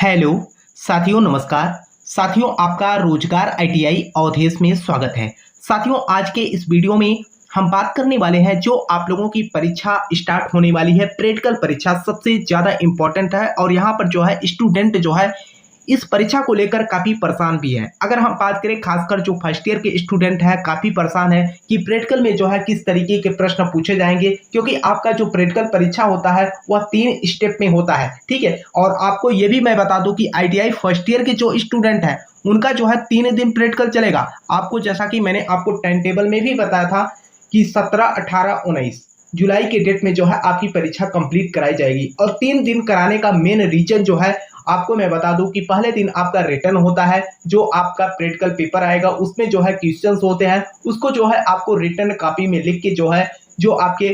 Hello साथियों, नमस्कार साथियों, आपका रोजगार आईटीआई अवधेश में स्वागत है। साथियों, आज के इस वीडियो में हम बात करने वाले हैं जो आप लोगों की परीक्षा स्टार्ट होने वाली है। प्रैक्टिकल परीक्षा सबसे ज़्यादा इम्पोर्टेंट है और यहाँ पर जो है स्टूडेंट जो है इस परीक्षा को लेकर काफ़ी परेशान भी है। अगर हम बात करें खासकर जो फर्स्ट ईयर के स्टूडेंट है काफ़ी परेशान है कि प्रैक्टिकल में जो है किस तरीके के प्रश्न पूछे जाएंगे, क्योंकि आपका जो प्रैक्टिकल परीक्षा होता है वह 3 स्टेप में होता है। ठीक है, और आपको ये भी मैं बता दूं कि आईटीआई फर्स्ट ईयर के जो स्टूडेंट है उनका जो है 3 दिन प्रैक्टिकल चलेगा। आपको जैसा कि मैंने आपको टाइम टेबल में भी बताया था कि 17, 18, 19 जुलाई के डेट में जो है आपकी परीक्षा कंप्लीट कराई जाएगी। और 3 दिन कराने का मेन रीजन जो है आपको मैं बता दूं कि पहले दिन आपका रिटर्न होता है, जो आपका प्रैक्टिकल पेपर आएगा उसमें जो है क्वेश्चंस होते हैं, उसको जो है आपको रिटर्न कॉपी में लिख के जो है जो आपके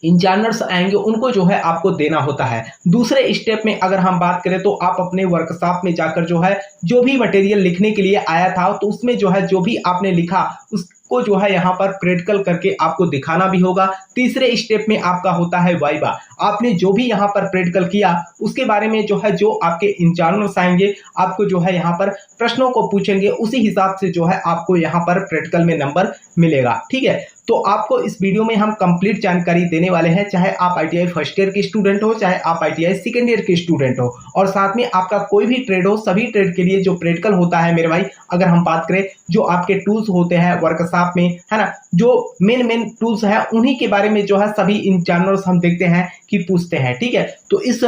एग्जामिनर्स आएंगे उनको जो है आपको देना होता है। दूसरे स्टेप में अगर हम बात करें तो आप अपने वर्कशॉप में जाकर जो है जो भी मटेरियल लिखने के लिए आया था तो उसमें जो है जो भी आपने लिखा उसको जो है यहाँ पर प्रैक्टिकल करके आपको दिखाना भी होगा। तीसरे स्टेप में आपका होता है वाइवा। आपने जो भी यहाँ पर प्रैक्टिकल किया उसके बारे में जो है जो आपके एग्जामिनर्स आएंगे आपको जो है यहाँ पर प्रश्नों को पूछेंगे, उसी हिसाब से जो है आपको यहाँ पर प्रैक्टिकल में नंबर मिलेगा। ठीक है, तो आपको इस वीडियो में हम कंप्लीट जानकारी देने वाले हैं, चाहे आप आईटीआई फर्स्ट ईयर के स्टूडेंट हो, चाहे आप आईटीआई सेकेंड ईयर के स्टूडेंट हो, और साथ में आपका कोई भी ट्रेड हो, सभी ट्रेड के लिए जो प्रैक्टिकल होता है मेरे भाई। अगर हम बात करें जो आपके टूल्स होते हैं वर्कशॉप में, है ना, जो मेन टूल्स हैं उन्हीं के बारे में जो है सभी एग्जामिनर्स हम देखते हैं कि पूछते हैं। ठीक है, तो इस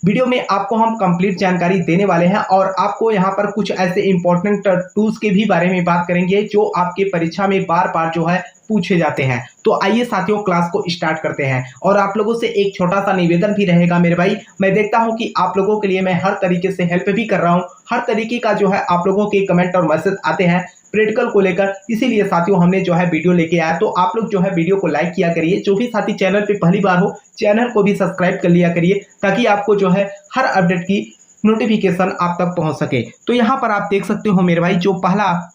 वीडियो में आपको हम कंप्लीट जानकारी देने वाले हैं और आपको यहाँ पर कुछ ऐसे इंपॉर्टेंट टूल्स के भी बारे में बात करेंगे जो आपके परीक्षा में बार बार जो है पूछे जाते हैं। तो आइए साथियों, क्लास को स्टार्ट करते हैं। और आप लोगों से एक छोटा सा निवेदन भी रहेगा मेरे भाई, मैं देखता हूं कि आप लोगों के लिए मैं हर तरीके से हेल्प भी कर रहा हूं, हर तरीके का जो है आप लोगों के कमेंट और मैसेज आते हैं प्रैक्टिकल को लेकर, इसीलिए साथियों हमने जो है वीडियो लेके आया। तो आप लोग जो है वीडियो को लाइक किया करिए, जो भी साथी चैनल पे पहली बार हो चैनल को भी सब्सक्राइब कर लिया करिए ताकि आपको जो है हर अपडेट की नोटिफिकेशन आप तक पहुंच सके। तो यहाँ पर आप देख सकते हो मेरे भाई, जो पहला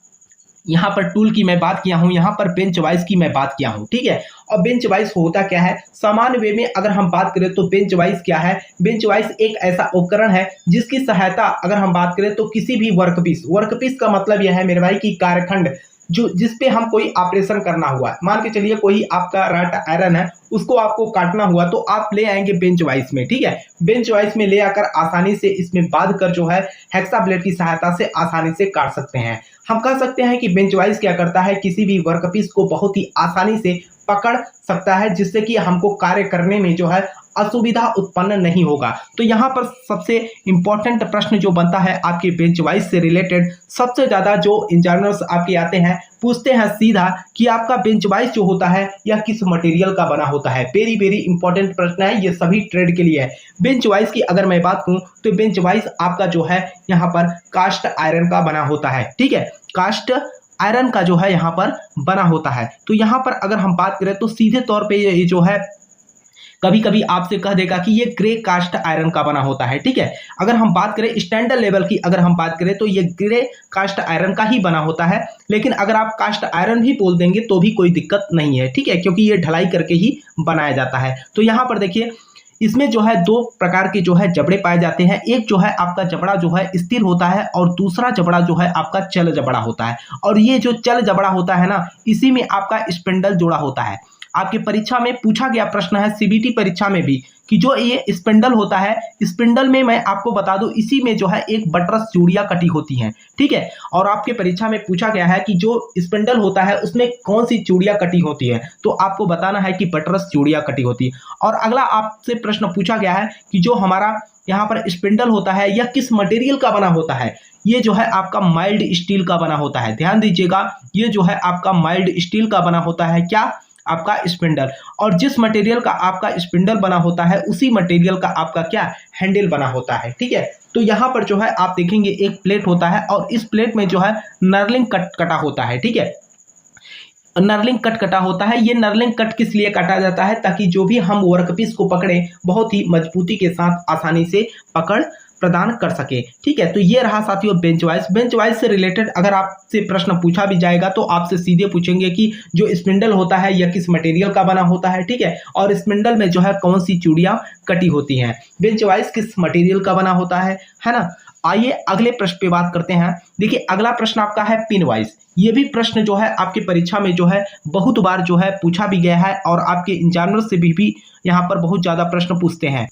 यहाँ पर टूल की मैं बात किया हूँ, यहाँ पर बेंच वाइज की मैं बात किया हूँ। ठीक है, और बेंच वाइज होता क्या है, सामान्य वे में अगर हम बात करें तो बेंच वाइज क्या है, बेंच वाइज एक ऐसा उपकरण है जिसकी सहायता अगर हम बात करें तो किसी भी वर्कपीस का मतलब यह है मेरे भाई कि कार्यखंड जो जिस पे हम कोई ऑपरेशन करना हुआ, मान के चलिए कोई आपका रट आयरन है उसको आपको काटना हुआ तो आप ले आएंगे बेंच वाइज में। ठीक है, बेंच वाइज में ले आकर आसानी से इसमें बांध कर जो है हेक्सा ब्लेड की सहायता से आसानी से काट सकते हैं। हम कह सकते हैं कि बेंच वाइज क्या करता है, किसी भी वर्कपीस को बहुत ही आसानी से पकड़ सकता है जिससे कि हमको कार्य करने में जो है असुविधा उत्पन्न नहीं होगा। तो यहाँ पर सबसे इंपॉर्टेंट प्रश्न जो बनता है आपके बेंच वाइज से रिलेटेड, सबसे ज्यादा जो एग्जामिनर्स आपके आते हैं पूछते हैं सीधा कि आपका बेंच वाइज जो होता है यह किस मटेरियल का बना होता है। वेरी इंपॉर्टेंट प्रश्न है, ये सभी ट्रेड के लिए है। बेंच वाइज की अगर मैं बात करूं तो बेंच वाइज आपका जो है यहाँ पर कास्ट आयरन का बना होता है। ठीक है, कास्ट आयरन का जो है यहाँ पर बना होता है। तो यहाँ पर अगर हम बात करें तो सीधे तौर पे ये जो है कभी कभी आपसे कह देगा कि ये ग्रे कास्ट आयरन का बना होता है। ठीक है, अगर हम बात करें स्टैंडर्ड लेवल की अगर हम बात करें तो ये ग्रे कास्ट आयरन का ही बना होता है, लेकिन अगर आप कास्ट आयरन भी बोल देंगे तो भी कोई दिक्कत नहीं है। ठीक है, क्योंकि ये ढलाई करके ही बनाया जाता है। तो यहाँ पर देखिए इसमें जो है 2 प्रकार के जो है जबड़े पाए जाते हैं। एक जो है आपका जबड़ा जो है स्थिर होता है और दूसरा जबड़ा जो है आपका चल जबड़ा होता है। और ये जो चल जबड़ा होता है ना, इसी में आपका स्पिंडल जुड़ा होता है। आपकी परीक्षा में पूछा गया प्रश्न है सीबीटी परीक्षा में भी कि जो ये स्पिंडल होता है, स्पिंडल में मैं आपको बता दूं इसी में जो है एक बटरस चूड़ियां कटी होती हैं। ठीक है, और आपके परीक्षा में पूछा गया है कि जो स्पिंडल होता है उसमें कौन सी चूड़ियां कटी होती है, तो आपको बताना है कि बटरस चूड़ियां कटी होती है। और अगला आपसे प्रश्न पूछा गया है कि जो हमारा यहाँ पर स्पिंडल होता है यह किस मटेरियल का बना होता है, ये जो है आपका माइल्ड स्टील का बना होता है। ध्यान दीजिएगा, ये जो है आपका माइल्ड स्टील का बना होता है क्या, आपका स्पिंडल। और जिस मटेरियल का आपका स्पिंडल बना होता है उसी मटेरियल का आपका क्या हैंडल बना होता है। ठीक है, तो यहाँ पर जो है आप देखेंगे एक प्लेट होता है और इस प्लेट में जो है नर्लिंग कट कटा होता है। ठीक है, नर्लिंग कट कटा होता है। ये नर्लिंग कट किस लिए काटा जाता है, ताकि जो भी हम वर्कपीस को पकड़े बहुत ही मजबूती के साथ आसानी से पकड़ प्रदान कर सके। ठीक है, तो ये रहा साथियों बेंच वाइज। बेंच वाइज से रिलेटेड अगर आपसे प्रश्न पूछा भी जाएगा तो आपसे सीधे पूछेंगे कि जो स्पिंडल होता है यह किस मटेरियल का बना होता है। ठीक है, और स्पिंडल में जो है कौन सी चूड़ियां कटी होती हैं। बेंच वाइज किस मटेरियल का बना होता है ना। आइए अगले प्रश्न पे बात करते हैं। देखिए अगला प्रश्न आपका है पिन वाइज। ये भी प्रश्न जो है आपकी परीक्षा में जो है बहुत बार जो है पूछा भी गया है और आपके एग्जामिनर से भी यहाँ पर बहुत ज्यादा प्रश्न पूछते हैं।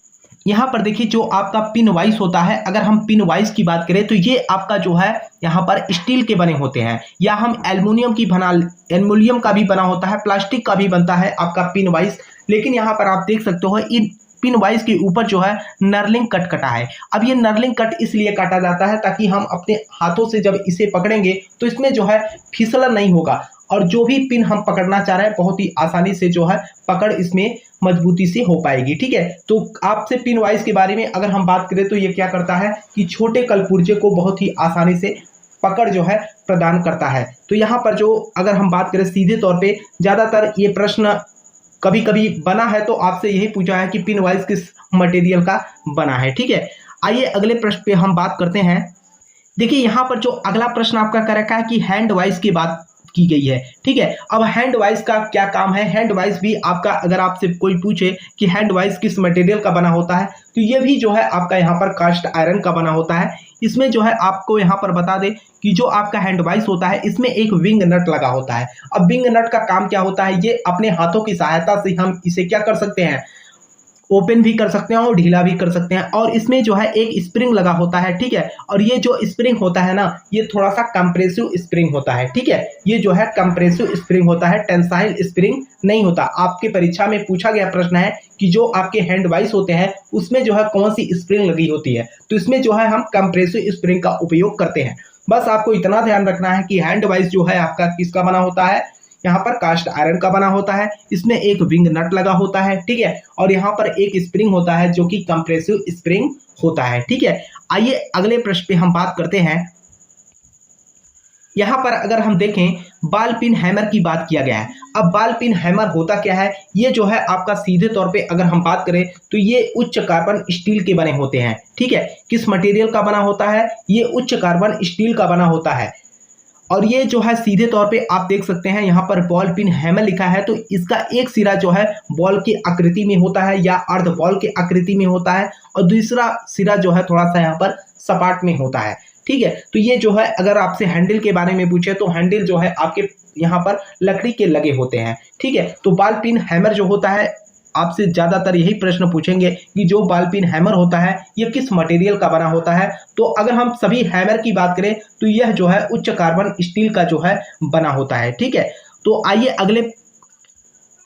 यहाँ पर देखिए जो आपका पिन वाइज होता है, अगर हम पिन वाइज की बात करें तो ये आपका जो है यहाँ पर स्टील के बने होते हैं, या हम एल्युमिनियम का भी बना होता है, प्लास्टिक का भी बनता है आपका पिन वाइज। लेकिन यहाँ पर आप देख सकते हो इन पिन वाइज के ऊपर जो है नर्लिंग कट कटा है। अब ये नर्लिंग कट इसलिए काटा जाता है ताकि हम अपने हाथों से जब इसे पकड़ेंगे तो इसमें जो है फिसलन नहीं होगा और जो भी पिन हम पकड़ना चाह रहे हैं बहुत ही आसानी से जो है पकड़ इसमें मजबूती से हो पाएगी। ठीक है, तो आपसे पिन वाइज के बारे में अगर हम बात करें तो ये क्या करता है कि छोटे कलपुर्जे को बहुत ही आसानी से पकड़ जो है प्रदान करता है। तो यहाँ पर जो अगर हम बात करें सीधे तौर पे ज्यादातर ये प्रश्न कभी कभी बना है तो आपसे यही पूछा है कि पिन वाइज किस मटेरियल का बना है। ठीक है, आइए अगले प्रश्न पे हम बात करते हैं। देखिए यहाँ पर जो अगला प्रश्न आपका कर रखा है कि हैंड वाइज की बात की गई है। ठीक है, अब हैंड वाइज का क्या काम है। हैंड वाइज भी आपका अगर आपसे कोई पूछे कि हैंड वाइज किस मटेरियल का बना होता है तो ये भी जो है आपका यहाँ पर कास्ट आयरन का बना होता है। इसमें जो है आपको यहाँ पर बता दें कि जो आपका हैंड वाइज होता है इसमें एक विंग नट लगा होता है। अब विंग नट का काम क्या होता है, ये अपने हाथों की सहायता से हम इसे क्या कर सकते हैं, ओपन भी कर सकते हैं और ढीला भी कर सकते हैं। और इसमें जो है एक स्प्रिंग लगा होता है। ठीक है, और ये जो स्प्रिंग होता है ना ये थोड़ा सा कंप्रेसिव स्प्रिंग होता है। ठीक है, ये जो है कंप्रेसिव स्प्रिंग होता है, टेंसाइल स्प्रिंग नहीं होता। आपके परीक्षा में पूछा गया प्रश्न है कि जो आपके हैंड वाइज होते हैं उसमें जो है कौन सी स्प्रिंग लगी होती है, तो इसमें जो है हम कंप्रेसिव स्प्रिंग का उपयोग करते हैं। बस आपको इतना ध्यान रखना है कि हैंड वाइज जो है आपका किसका बना होता है, यहाँ पर कास्ट आयरन का बना होता है। इसमें एक विंग नट लगा होता है। ठीक है, और यहाँ पर एक स्प्रिंग होता है जो कि कंप्रेसिव स्प्रिंग होता है। ठीक है, आइए अगले प्रश्न पे हम बात करते हैं। यहाँ पर अगर हम देखें बॉल पिन हैमर की बात किया गया है। अब बॉल पिन हैमर होता क्या है, ये जो है आपका सीधे तौर पे अगर हम बात करें तो ये उच्च कार्बन स्टील के बने होते हैं। ठीक है, किस मटेरियल का बना होता है, ये उच्च कार्बन स्टील का बना होता है। और ये जो है सीधे तौर पे आप देख सकते हैं यहाँ पर बॉल पिन हैमर लिखा है, तो इसका एक सिरा जो है बॉल की आकृति में होता है या अर्ध बॉल की आकृति में होता है और दूसरा सिरा जो है थोड़ा सा यहाँ पर सपाट में होता है। ठीक है, तो ये जो है अगर आपसे हैंडल के बारे में पूछे तो हैंडल जो है आपके यहाँ पर लकड़ी के लगे होते हैं। ठीक है, तो बॉल पिन हैमर जो होता है आपसे ज्यादातर यही प्रश्न पूछेंगे कि जो बॉल पिन हैमर होता है ये किस मटेरियल का बना होता है। तो अगर हम सभी हैमर की बात करें तो यह जो है उच्च कार्बन स्टील का जो है बना होता है। ठीक है, तो आइए अगले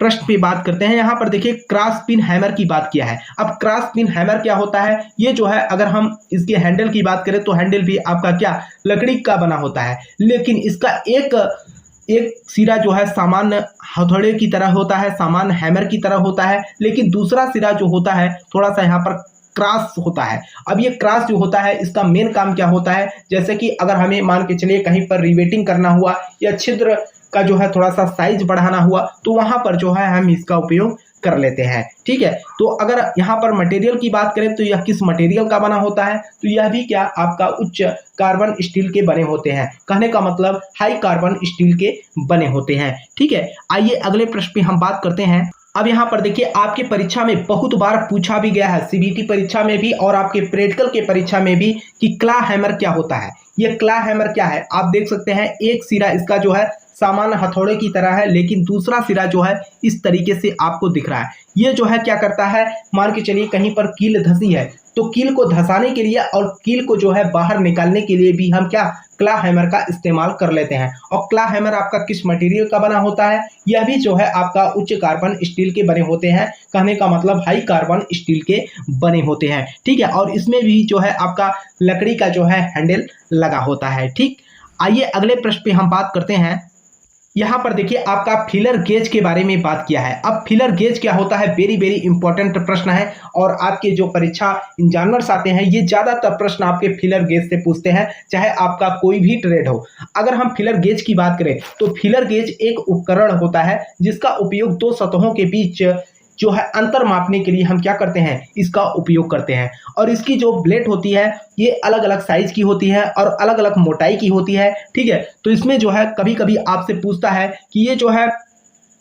प्रश्न पे बात करते हैं। यहाँ पर देखिए क्रॉस पिन हैमर की बात किया है। अब क्रॉस पिन हैमर क्या होता है, ये जो है अगर हम इसके हैंडल की बात करें तो हैंडल भी आपका क्या लकड़ी का बना होता है, लेकिन इसका एक सिरा जो है सामान्य हथौड़े की तरह होता है, सामान्य हैमर की तरह होता है, लेकिन दूसरा सिरा जो होता है थोड़ा सा यहाँ पर क्रॉस होता है। अब ये क्रॉस जो होता है इसका मेन काम क्या होता है, जैसे कि अगर हमें मान के चलिए कहीं पर रिवेटिंग करना हुआ या छिद्र का जो है थोड़ा सा साइज बढ़ाना हुआ तो वहां पर जो है हम इसका उपयोग कर लेते हैं। ठीक है, तो अगर यहाँ पर मटेरियल की बात करें तो यह किस मटेरियल का बना होता है, तो यह भी क्या आपका उच्च कार्बन स्टील के बने होते हैं। कहने का मतलब हाई कार्बन स्टील के बने होते हैं। ठीक है, आइए अगले प्रश्न पे हम बात करते हैं। अब यहाँ पर देखिए आपके परीक्षा में बहुत बार पूछा भी गया है, सीबीटी परीक्षा में भी और आपके प्रैक्टिकल के परीक्षा में भी, कि क्ला हैमर क्या होता है। ये क्ला हैमर क्या है, आप देख सकते हैं एक सिरा इसका जो है सामान्य हथौड़े की तरह है, लेकिन दूसरा सिरा जो है इस तरीके से आपको दिख रहा है। ये जो है क्या करता है, मान के चलिए कहीं पर कील धसी है तो कील को धसाने के लिए और कील को जो है बाहर निकालने के लिए भी हम क्या क्ला हैमर का इस्तेमाल कर लेते हैं। और क्ला हैमर आपका किस मटेरियल का बना होता है, यह भी जो है आपका उच्च कार्बन स्टील के बने होते हैं। कहने का मतलब हाई कार्बन स्टील के बने होते हैं। ठीक है, और इसमें भी जो है आपका लकड़ी का जो है हैंडल लगा होता है। ठीक, आइए अगले प्रश्न पे हम बात करते हैं। यहाँ पर देखिए आपका फिलर गेज के बारे में बात किया है। अब फिलर गेज क्या होता है, वेरी वेरी इंपॉर्टेंट प्रश्न है और आपके जो परीक्षा एग्जामिनर्स आते हैं ये ज्यादातर प्रश्न आपके फिलर गेज से पूछते हैं, चाहे आपका कोई भी ट्रेड हो। अगर हम फिलर गेज की बात करें तो फिलर गेज एक उपकरण होता है जिसका उपयोग दो सतहों के बीच जो है अंतर मापने के लिए हम क्या करते हैं, इसका उपयोग करते हैं। और इसकी जो ब्लेड होती है ये अलग अलग साइज की होती है और अलग अलग मोटाई की होती है, ठीक है। तो इसमें जो है कभी कभी आपसे पूछता है कि ये जो है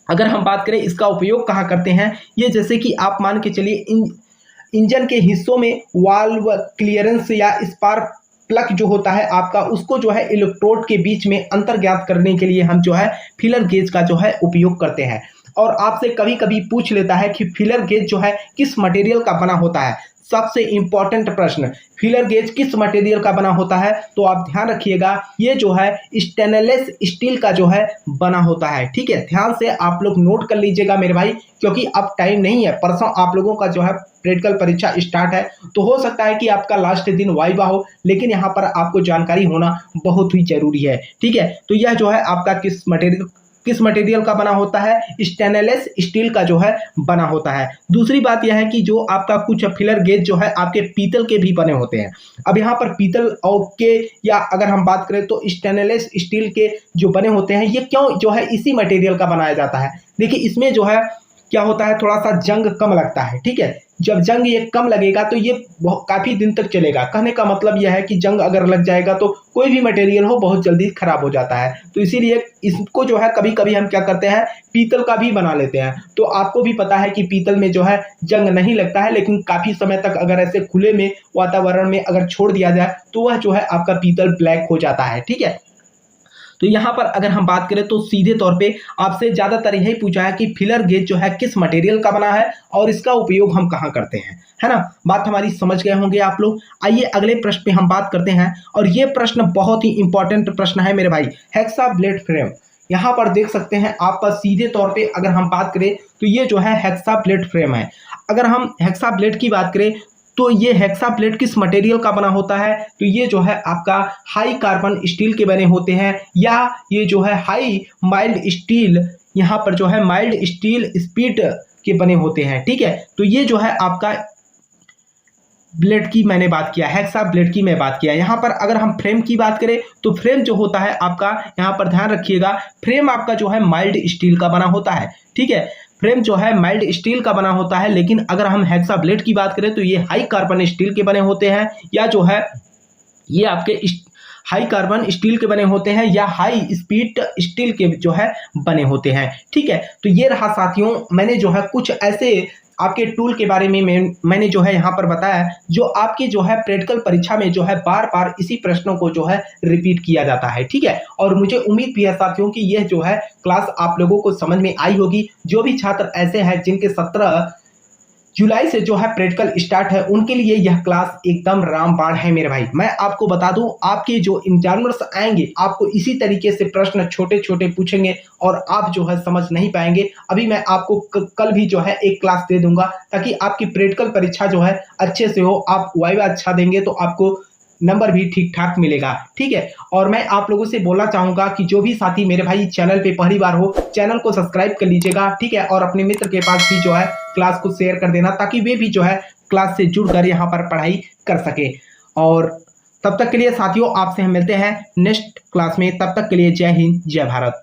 अगर हम बात करें इसका उपयोग कहाँ करते हैं, ये जैसे कि आप मान के चलिए इंजन के हिस्सों में वाल्व क्लियरेंस या स्पार्क प्लग जो होता है आपका, उसको जो है इलेक्ट्रोड के बीच में अंतर ज्ञात करने के लिए हम जो है फीलर गेज का जो है उपयोग करते हैं। और आपसे कभी कभी पूछ लेता है कि फीलर गेज जो है किस मटेरियल का बना होता है। सबसे इंपॉर्टेंट प्रश्न, फीलर गेज किस मटेरियल का बना होता है, तो आप ध्यान रखिएगा ये जो है स्टेनलेस स्टील का जो है बना होता है, ठीक है। ध्यान से आप लोग नोट कर लीजिएगा मेरे भाई, क्योंकि अब टाइम नहीं है, परसों आप लोगों का जो है प्रैक्टिकल परीक्षा स्टार्ट है, तो हो सकता है कि आपका लास्ट दिन वाइवा हो, लेकिन यहाँ पर आपको जानकारी होना बहुत ही जरूरी है, ठीक है। तो यह जो है आपका किस मटेरियल का बना होता है, स्टेनलेस स्टील का जो है बना होता है। दूसरी बात यह है कि जो आपका कुछ फिलर गेज जो है आपके पीतल के भी बने होते हैं। अब यहाँ पर पीतल और के या अगर हम बात करें तो स्टेनलेस स्टील के जो बने होते हैं, ये क्यों जो है इसी मटेरियल का बनाया जाता है। देखिए इसमें जो है क्या होता है, थोड़ा सा जंग कम लगता है, ठीक है। जब जंग ये कम लगेगा तो ये काफी दिन तक चलेगा। कहने का मतलब यह है कि जंग अगर लग जाएगा तो कोई भी मटेरियल हो बहुत जल्दी खराब हो जाता है। तो इसीलिए इसको जो है कभी कभी हम क्या करते हैं, पीतल का भी बना लेते हैं। तो आपको भी पता है कि पीतल में जो है जंग नहीं लगता है, लेकिन काफी समय तक अगर ऐसे खुले में वातावरण में अगर छोड़ दिया जाए तो वह जो है आपका पीतल ब्लैक हो जाता है, ठीक है। तो यहाँ पर अगर हम बात करें तो सीधे तौर पे आपसे ज़्यादातर यही पूछा है कि फिलर गेज जो है किस मटेरियल का बना है और इसका उपयोग हम कहाँ करते हैं, है ना। बात हमारी समझ गए होंगे आप लोग। आइए अगले प्रश्न पे हम बात करते हैं, और ये प्रश्न बहुत ही इंपॉर्टेंट प्रश्न है मेरे भाई। हेक्सा ब्लेड फ्रेम, यहाँ पर देख सकते हैं आप सीधे तौर पर अगर हम बात करें तो ये जो है हेक्सा ब्लेड फ्रेम है। अगर हम हेक्सा ब्लेड की बात करें तो ये हेक्सा प्लेट किस मटेरियल का बना होता है, तो ये जो है आपका हाई कार्बन स्टील के बने होते हैं, या ये जो है हाई माइल्ड स्टील, यहाँ पर जो है माइल्ड स्टील स्पीड के बने होते हैं, ठीक है। तो ये जो है आपका ब्लेड की मैंने बात किया, हेक्सा ब्लेड की मैं बात किया। यहाँ पर अगर हम फ्रेम की बात करें तो फ्रेम जो होता है आपका, यहाँ पर ध्यान रखिएगा, फ्रेम आपका जो है माइल्ड स्टील का बना होता है, ठीक है। फ्रेम जो है माइल्ड स्टील का बना होता है, लेकिन अगर हम हेक्सा ब्लेड की बात करें तो ये हाई कार्बन स्टील के बने होते हैं, या जो है ये आपके हाई कार्बन स्टील के बने होते हैं, या हाई स्पीड स्टील के जो है बने होते हैं, ठीक है। तो ये रहा साथियों, मैंने जो है कुछ ऐसे आपके टूल के बारे में मैंने जो है यहाँ पर बताया जो आपकी जो है प्रैक्टिकल परीक्षा में जो है बार बार इसी प्रश्नों को जो है रिपीट किया जाता है, ठीक है। और मुझे उम्मीद भी है साथियों कि यह जो है क्लास आप लोगों को समझ में आई होगी। जो भी छात्र ऐसे हैं जिनके 17 जुलाई से जो है प्रैक्टिकल स्टार्ट है, उनके लिए यह क्लास एकदम रामबाण है मेरे भाई। मैं आपको बता दूं, आपके जो एग्जामिनर्स आएंगे आपको इसी तरीके से प्रश्न छोटे छोटे पूछेंगे और आप जो है समझ नहीं पाएंगे। अभी मैं आपको कल भी जो है एक क्लास दे दूंगा, ताकि आपकी प्रैक्टिकल परीक्षा जो है अच्छे से हो। आप वाइवा अच्छा देंगे तो आपको नंबर भी ठीक ठाक मिलेगा, ठीक है। और मैं आप लोगों से बोलना चाहूंगा कि जो भी साथी मेरे भाई चैनल पे पहली बार हो, चैनल को सब्सक्राइब कर लीजिएगा, ठीक है। और अपने मित्र के पास भी जो है क्लास को शेयर कर देना, ताकि वे भी जो है क्लास से जुड़कर यहाँ पर पढ़ाई कर सके। और तब तक के लिए साथियों आपसे हम मिलते हैं नेक्स्ट क्लास में। तब तक के लिए जय हिंद, जय भारत।